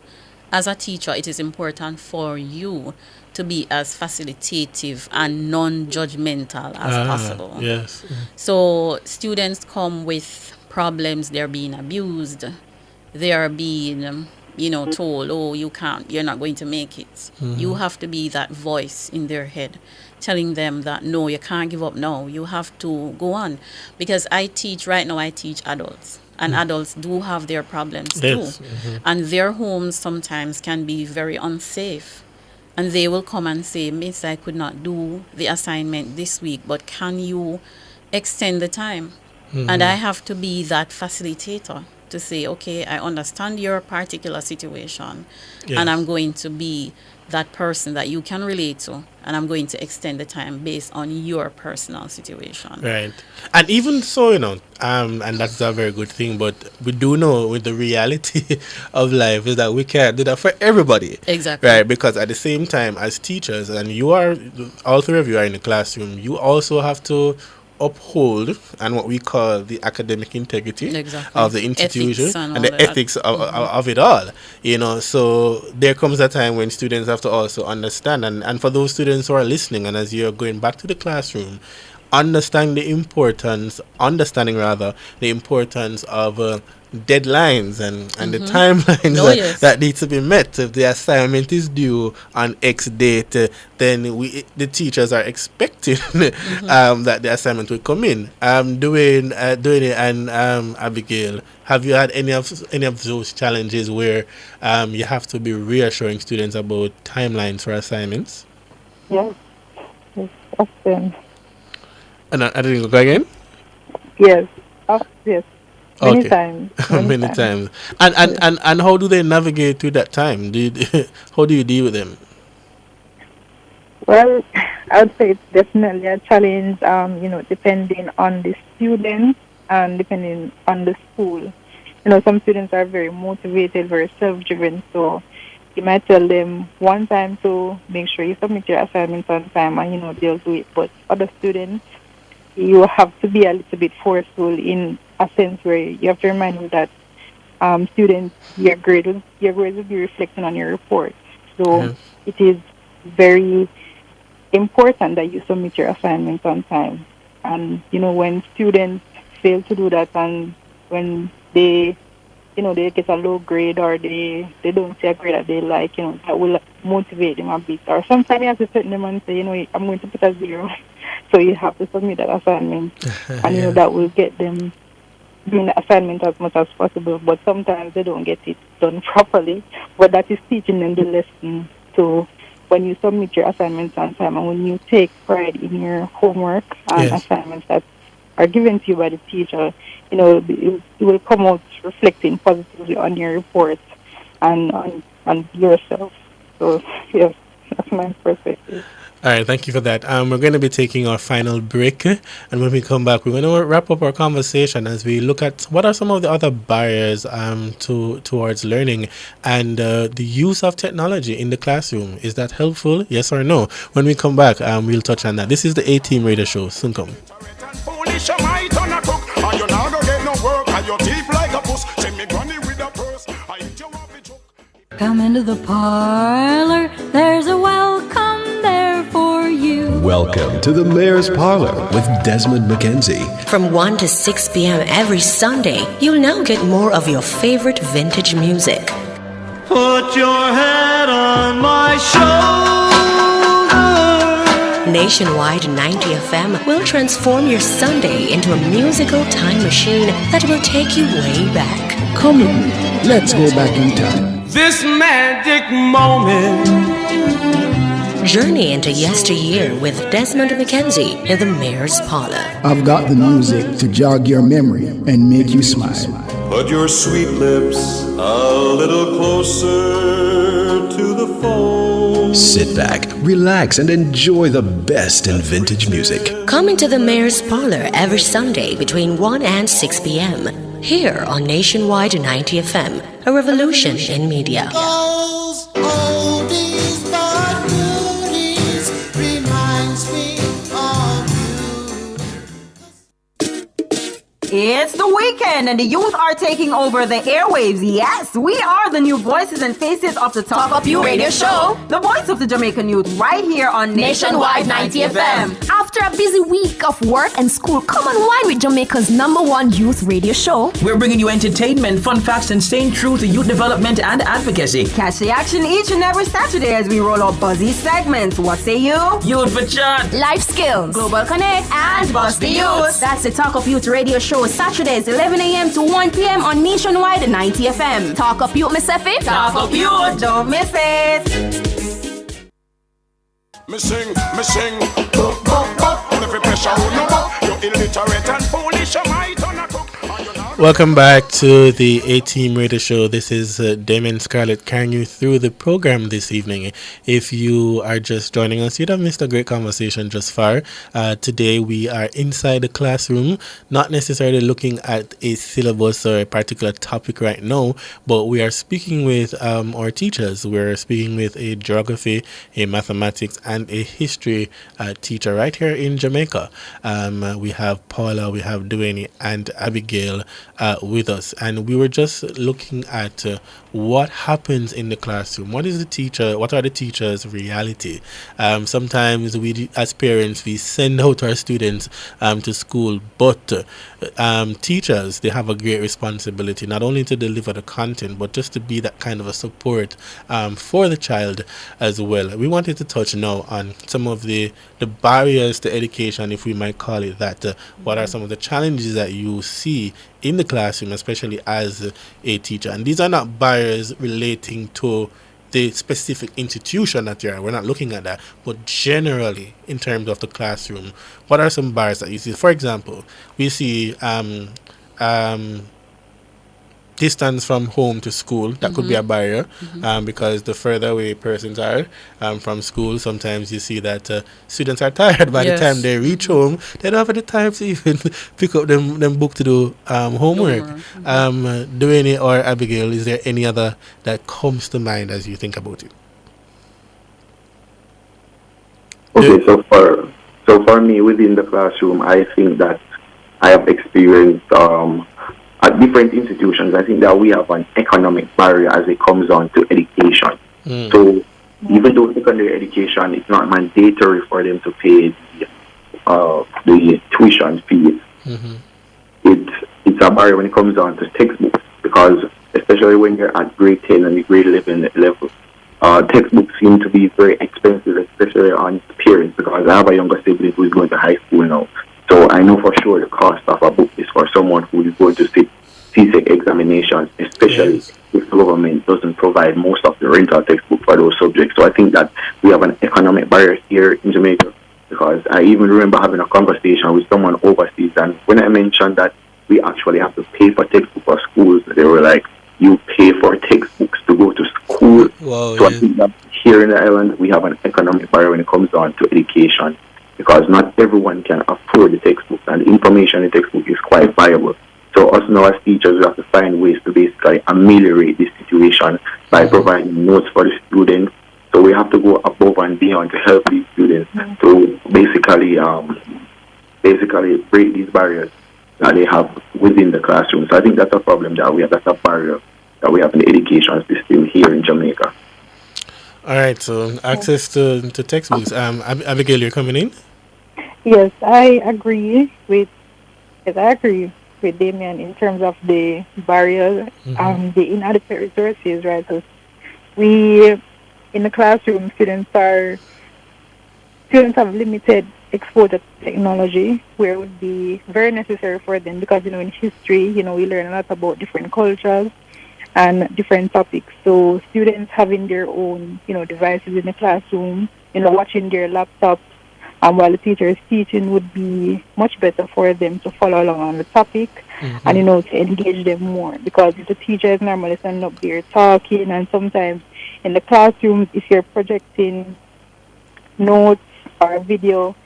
As a teacher, it is important for you to be as facilitative and non-judgmental as possible. Yes. So students come with problems. They're being abused, they are being told, oh, you're not going to make it. You have to be that voice in their head telling them that, no, you can't give up now. You have to go on. Because I teach adults. And adults do have their problems too. And their homes sometimes can be very unsafe. And they will come and say, Miss, I could not do the assignment this week, but can you extend the time? And I have to be that facilitator to say, okay, I understand your particular situation, and I'm going to be that person that you can relate to, and I'm going to extend the time based on your personal situation. Right. And even so, and that's a very good thing, but we do know with the reality of life is that we can't do that for everybody. Exactly. Right. Because at the same time, as teachers, and all three of you are in the classroom, you also have to uphold and what we call the academic integrity of the institution and the ethics of it all. So there comes a time when students have to also understand, and for those students who are listening, and as you're going back to the classroom, understanding the importance of deadlines and the timelines that need to be met. If the assignment is due on X date, then the teachers are expecting that the assignment will come in. Doing it, and Abigail, have you had any of those challenges where you have to be reassuring students about timelines for assignments? Yes, often. And I didn't go again? Yes, yes. Many times. Many times. And how do they navigate through that time? How do you deal with them? Well, I would say it's definitely a challenge, depending on the students and depending on the school. Some students are very motivated, very self-driven, so you might tell them one time to make sure you submit your assignments on time and, they'll do it. But other students, you have to be a little bit forceful in a sense where you have to remind them that students, your grades will be reflecting on your report. So it is very important that you submit your assignments on time. And, when students fail to do that and when they get a low grade or they don't see a grade that they like, that will motivate them a bit. Or sometimes you have to sit them and say, I'm going to put a 0. So you have to submit that assignment. And, that will get them doing the assignment as much as possible. But sometimes they don't get it done properly. But that is teaching them the lesson. So when you submit your assignments on time and when you take pride in your homework and assignments that are given to you by the teacher, it will come out reflecting positively on your report and on yourself. So, yes, that's my perspective. All right, thank you for that. We're going to be taking our final break, and when we come back, we're going to wrap up our conversation as we look at what are some of the other barriers towards learning and the use of technology in the classroom. Is that helpful? Yes or no? When we come back, we'll touch on that. This is the A-Team Radio Show. Soon come. Come into the parlor, there's a welcome there for you. Welcome to the Mayor's Parlor with Desmond McKenzie. From 1 to 6 p.m. every Sunday, you'll now get more of your favorite vintage music. Put your head on my shoulder. Nationwide 90 FM will transform your Sunday into a musical time machine that will take you way back. Come with me, let's go back in time. This magic moment. Journey into yesteryear with Desmond McKenzie in the Mayor's Parlor. I've got the music to jog your memory and make you smile. Put your sweet lips a little closer to the phone. Sit back, relax, and enjoy the best in vintage music. Come into the Mayor's Parlor every Sunday between 1 and 6 p.m. here on Nationwide 90 FM, a revolution in media. It's the weekend and the youth are taking over the airwaves. Yes, we are the new voices and faces of the Talk Up You radio show. The voice of the Jamaican youth right here on Nationwide 90 FM. After a busy week of work and school, come unwind with Jamaica's #1 youth radio show. We're bringing you entertainment, fun facts, and staying true to youth development and advocacy. Catch the action each and every Saturday as we roll out buzzy segments. What say you? Youth for chat, life skills, global connect, and Bust the Youth. That's the Talk Up Youth radio show. Saturdays 11 a.m. to 1 p.m. on Nationwide 90 FM. Talk Up Youth, Miss Effie. Talk Up Youth, don't miss it. Me sing, boop, boop, boop. Every pressure, no more. You're illiterate and foolish, you might Welcome back to the A-Team Radio Show. This is Damon Scarlett carrying you through the program this evening. If you are just joining us, you'd have missed a great conversation just far. Today we are inside the classroom, not necessarily looking at a syllabus or a particular topic right now, but we are speaking with our teachers. We're speaking with a geography, a mathematics, and a history teacher right here in Jamaica. We have Paula, we have Duane, and Abigail with us, and we were just looking at what happens in the classroom. What are the teachers' reality? Sometimes we, as parents, we send out our students to school, but teachers, they have a great responsibility not only to deliver the content, but just to be that kind of a support for the child as well. We wanted to touch now on some of the barriers to education, if we might call it that. What are some of the challenges that you see in the classroom, especially as a teacher? And these are not barriers relating to the specific institution that you're in. We're not looking at that, but generally in terms of the classroom, what are some barriers that you see? For example, we see distance from home to school. That could be a barrier, because the further away persons are from school, sometimes you see that students are tired by the time they reach home. They don't have the time to even pick up them book to do homework. Duane or Abigail, is there any other that comes to mind as you think about it? Okay, so for me within the classroom, I think that I have experienced at different institutions. I think that we have an economic barrier as it comes on to education. So even though secondary education is not mandatory for them to pay the tuition fees, it's a barrier when it comes on to textbooks, because especially when you're at grade 10 and grade 11 level, textbooks seem to be very expensive, especially on parents, because I have a younger sibling who is going to high school now. So I know for sure the cost of a book is for someone who is going to sit CSEC examinations, especially if the government doesn't provide most of the rental textbook for those subjects. So I think that we have an economic barrier here in Jamaica, because I even remember having a conversation with someone overseas, and when I mentioned that we actually have to pay for textbooks for schools, they were like, you pay for textbooks to go to school. So I think that here in the island we have an economic barrier when it comes down to education, because not everyone can afford the textbook, and the information in the textbook is quite viable. So us now as teachers, we have to find ways to basically ameliorate this situation by providing notes for the students. So we have to go above and beyond to help these students to basically break these barriers that they have within the classroom. So I think that's a problem that we have, that's a barrier that we have in the education system here in Jamaica. All right, so access to textbooks. Abigail, you're coming in? Yes, I agree with Damien in terms of the barriers, the inadequate resources, right? So we, in the classroom, students have limited exposure to technology, where it would be very necessary for them, because, in history, we learn a lot about different cultures and different topics. So students having their own, devices in the classroom, watching their laptops, while the teacher is teaching, would be much better for them to follow along on the topic and, to engage them more. Because if the teacher is normally standing up there talking, and sometimes in the classrooms, if you're projecting notes or video,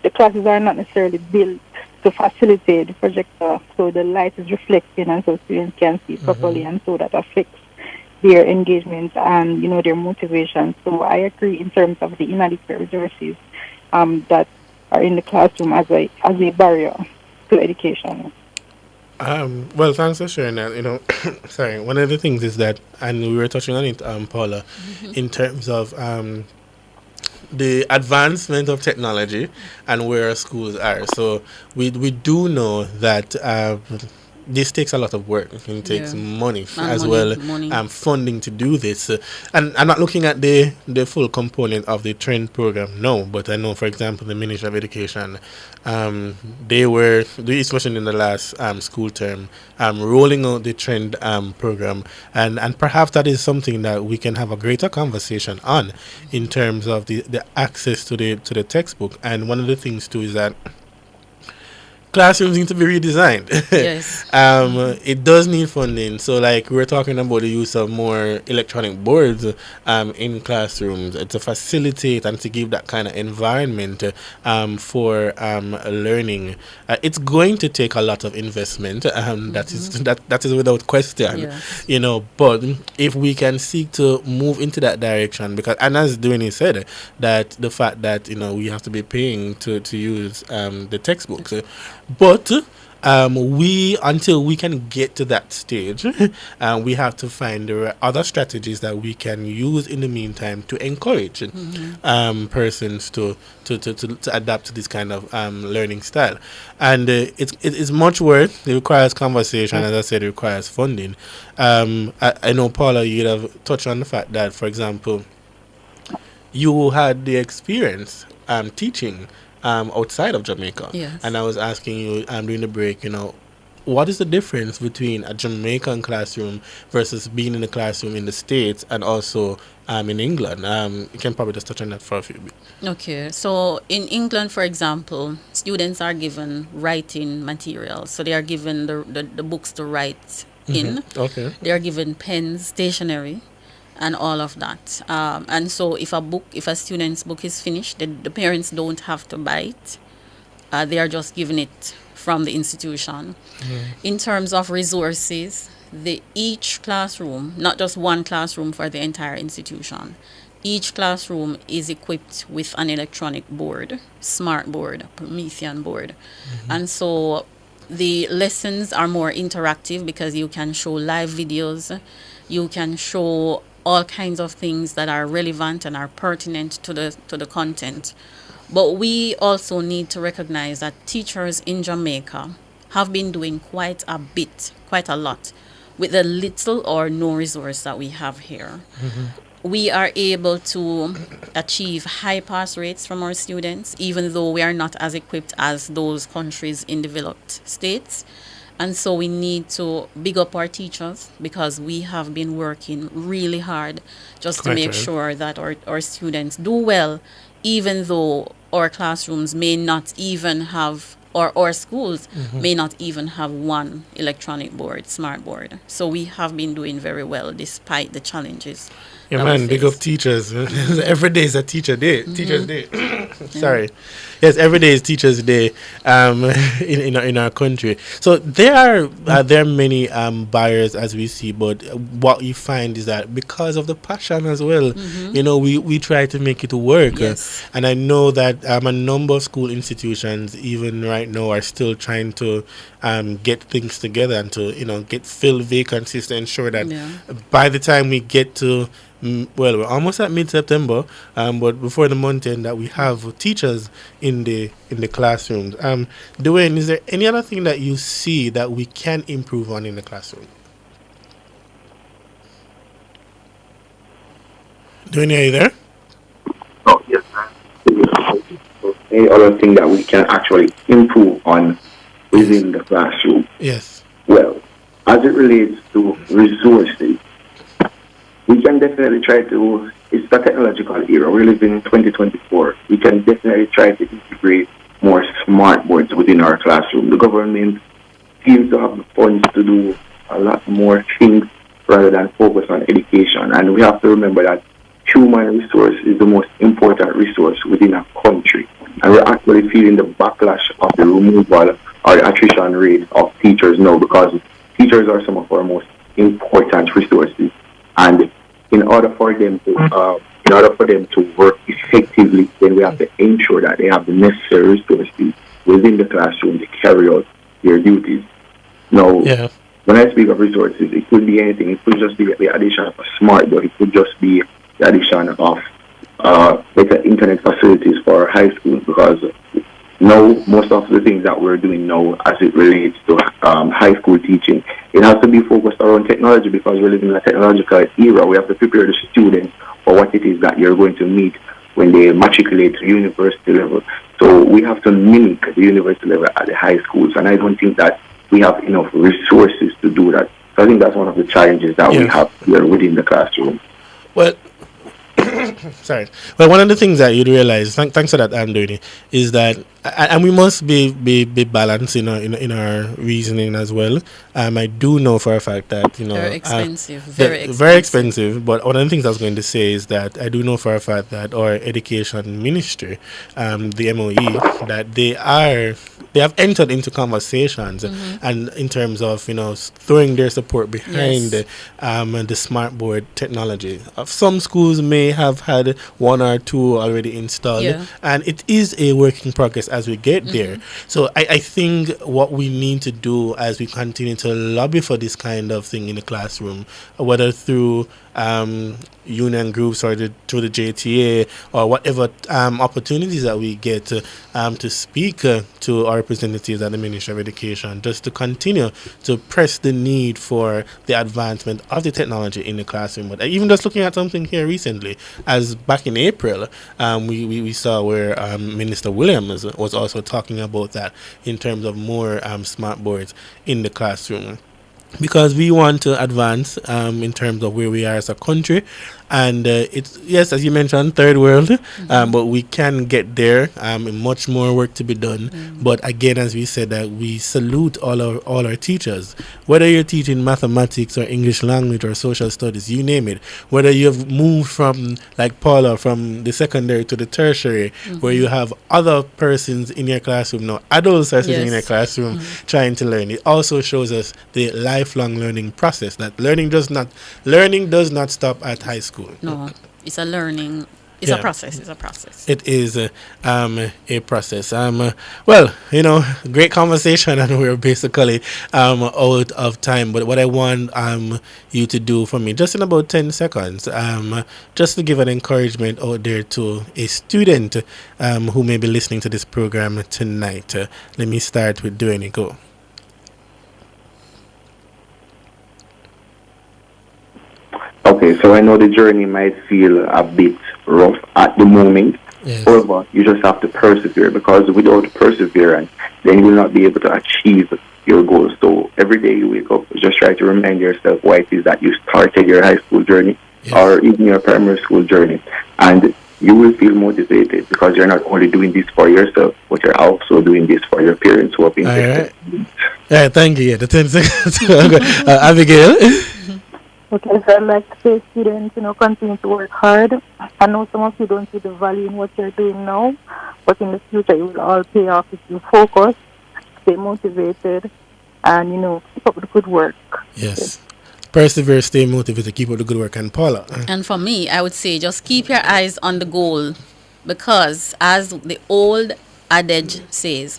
the classes are not necessarily built to facilitate the projector, so the light is reflecting and so students can see properly, and so that affects their engagement and, their motivation. So I agree in terms of the inadequate resources that are in the classroom as a barrier to education. Well, thanks for sharing that. Sorry, one of the things is that, and we were touching on it, Paula, in terms of the advancement of technology and where our schools are. So we do know that this takes a lot of work. It takes money as well, funding to do this. And I'm not looking at the full component of the TREND program, no, but I know, for example, the Ministry of Education, they were, especially in the last school term, rolling out the TREND program. And perhaps that is something that we can have a greater conversation on in terms of the access to the textbook. And one of the things, too, is that classrooms need to be redesigned. Yes. It does need funding. So, like, we're talking about the use of more electronic boards in classrooms to facilitate and to give that kind of environment for learning. It's going to take a lot of investment. That is without question. Yes. You know, but if we can seek to move into that direction, because, and as Dwayne said, that the fact that, you know, we have to be paying to use the textbooks, but we, until we can get to that stage, we have to find other strategies that we can use in the meantime to encourage persons to adapt to this kind of learning style. And it's much work. It requires conversation. As I said, it requires funding. I know, Paula, you'd have touched on the fact that, for example, you had the experience teaching outside of Jamaica. Yes. And I was asking you during the break, you know, what is the difference between a Jamaican classroom versus being in a classroom in the States and also in England? You can probably just touch on that for a few bit. Okay, so in England, for example, students are given writing materials. So they are given the books to write in. Okay. They are given pens, stationery, and all of that. And so if a student's book is finished, the parents don't have to buy it. They are just given it from the institution. In terms of resources, each classroom, not just one classroom for the entire institution, each classroom is equipped with an electronic board, smart board, Promethean board. And so the lessons are more interactive because you can show live videos, you can show all kinds of things that are relevant and are pertinent to the content. But we also need to recognize that teachers in Jamaica have been doing quite a lot with the little or no resource that we have here. We are able to achieve high pass rates from our students, even though we are not as equipped as those countries in developed states. And so we need to big up our teachers because we have been working really hard just to make sure that our students do well, even though our classrooms may not even have, or our schools may not even have one electronic board, smart board. So we have been doing very well despite the challenges. Yeah, man, big up teachers. Every day is a teacher day. Teachers Day. Sorry. Yes, every day is Teachers Day in our country. So there are many barriers as we see, but what you find is that because of the passion as well, you know, we try to make it work. Yes. And I know that a number of school institutions, even right now, are still trying to get things together and to, you know, fill vacancies to ensure that by the time we get to well, we're almost at mid-September, but before the month end, that we have teachers in the classrooms. Dwayne, is there any other thing that you see that we can improve on in the classroom? Dwayne, are you there? Oh, yes, sir. Any other thing that we can actually improve on within the classroom? Yes. Well, as it relates to resources, we can definitely try to, it's the technological era. We live in 2024. We can definitely try to integrate more smart boards within our classroom. The government seems to have the funds to do a lot more things rather than focus on education. And we have to remember that human resource is the most important resource within a country. And we're actually feeling the backlash of the removal or the attrition rate of teachers now, because teachers are some of our most important resources. And in order for them to work effectively, then we have to ensure that they have the necessary resources within the classroom to carry out their duties. Now, when I speak of resources, it could be anything. It could just be the addition of a smart board. It could just be the addition of better internet facilities for high schools, because now most of the things that we're doing now as it relates to high school teaching, it has to be focused around technology, because we're living in a technological era. We have to prepare the students for what it is that you're going to meet when they matriculate to university level. So we have to mimic the university level at the high schools, and I don't think that we have enough resources to do that. So I think that's one of the challenges that we have here within the classroom. Well, sorry. Well, one of the things that you'd realize, thanks for that, Anthony, is that and we must be balanced in our reasoning as well. I do know for a fact that very expensive, very expensive. But one of the things I was going to say is that I do know for a fact that our education ministry, the MOE, that they have entered into conversations, and in terms of throwing their support behind the smart board technology. Some schools may have had one or two already installed, and it is a work in progress as we get there. So I think what we need to do as we continue to lobby for this kind of thing in the classroom, whether through union groups or through the JTA or whatever opportunities that we get to speak to our representatives at the Ministry of Education, just to continue to press the need for the advancement of the technology in the classroom. But even just looking at something here recently, as back in April, we saw where Minister Williams was also talking about that in terms of more smart boards in the classroom. Because we want to advance in terms of where we are as a country, and it's as you mentioned, third world, but we can get there. Much more work to be done. But again, as we said, that we salute all our teachers, whether you're teaching mathematics or English language or social studies, you name it. Whether you've moved from, like Paula, from the secondary to the tertiary, where you have other persons in your classroom now, adults are sitting in your classroom trying to learn. It also shows us the lifelong learning process, that learning does not stop at high school. No, it's a learning. It's a process. It's a process. It is a process. Well, great conversation, and we're basically out of time. But what I want you to do for me, just in about 10 seconds, just to give an encouragement out there to a student who may be listening to this program tonight. Let me start with Dwayne. Go. Okay, so I know the journey might feel a bit rough at the moment. However, you just have to persevere, because without perseverance, then you will not be able to achieve your goals. So every day you wake up, just try to remind yourself why it is that you started your high school journey or even your primary school journey. And you will feel motivated, because you're not only doing this for yourself, but you're also doing this for your parents who have been invested. All right, thank you. The 10 seconds. Abigail? Okay, so I'd like to say, students, continue to work hard. I know some of you don't see the value in what you're doing now, but in the future it will all pay off if you focus, stay motivated, and, keep up the good work. Yes. Persevere, stay motivated, keep up the good work. And Paula? And for me, I would say just keep your eyes on the goal, because as the old adage says,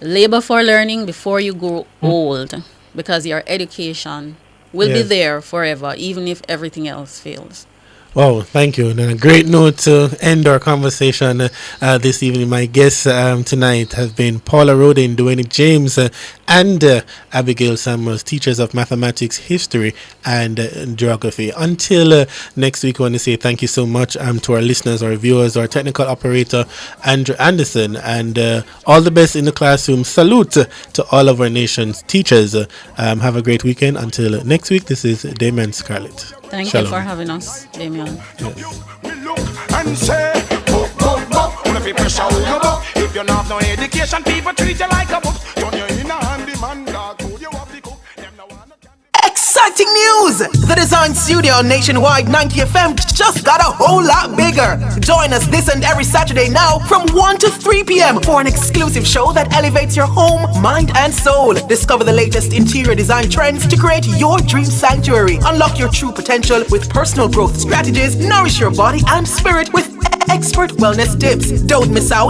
labor for learning before you grow old, because your education will be there forever, even if everything else fails. Wow, thank you. And a great note to end our conversation this evening. My guests tonight have been Paula Rodin, Dwayne James, and Abigail Samuels, teachers of mathematics, history, and geography. Until next week, I want to say thank you so much to our listeners, our viewers, our technical operator, Andrew Anderson, and all the best in the classroom. Salute to all of our nation's teachers. Have a great weekend. Until next week, this is Damien Scarlett. Thank you for having us, Damien. And say, if you not have no education, people treat you like a book. Turn you in a handyman, dog, food you have to cook. Exciting news! The Design Studio Nationwide 90 FM just got a whole lot bigger. Join us this and every Saturday now from 1 to 3 p.m. for an exclusive show that elevates your home, mind, and soul. Discover the latest interior design trends to create your dream sanctuary. Unlock your true potential with personal growth strategies. Nourish your body and spirit with expert wellness tips. Don't miss out